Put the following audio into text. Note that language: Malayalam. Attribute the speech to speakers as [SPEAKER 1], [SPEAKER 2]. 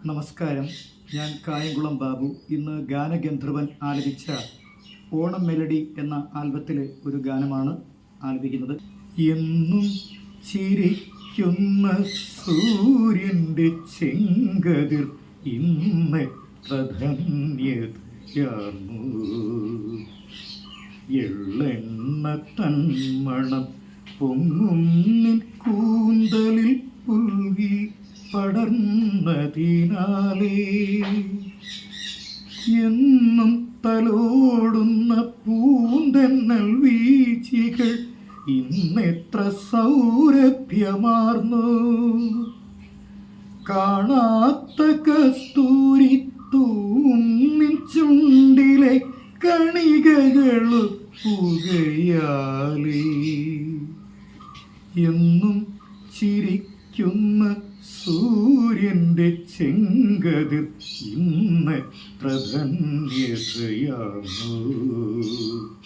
[SPEAKER 1] നമസ്കാരം, ഞാൻ കായംകുളം ബാബു. ഇന്ന് ഗാനഗന്ധർവൻ ആലപിച്ച ഓണം മെലഡി എന്ന ആൽബത്തിലെ ഒരു ഗാനമാണ് ആലപിക്കുന്നത്. എന്നും ചിരിക്കുന്ന സൂര്യൻ്റെ ചെങ്കതിർ ഇന്നെത്ര ധന്യതയാർന്നു, എള്ളെണ്ണ തന്മണം പൊങ്ങും നിൻ കൂന്തലിൽ പുൽകി പടർന്നതിനാലേ, എന്നും തലോടുന്ന പൂന്തെന്നൽ വീച്ചികൾ ഇന്നെത്ര സൗരഭ്യമാർന്നു, കാണാത്ത കസ്തൂരി തൂന്നിൻ ചുണ്ടിലെ കണികകൾ പുകയാലേ, എന്നും ചിരിക്കുന്ന സൂര്യൻ്റെ ചെങ്കതിർ ഇന്നെത്ര ധന്യതയാർന്നു.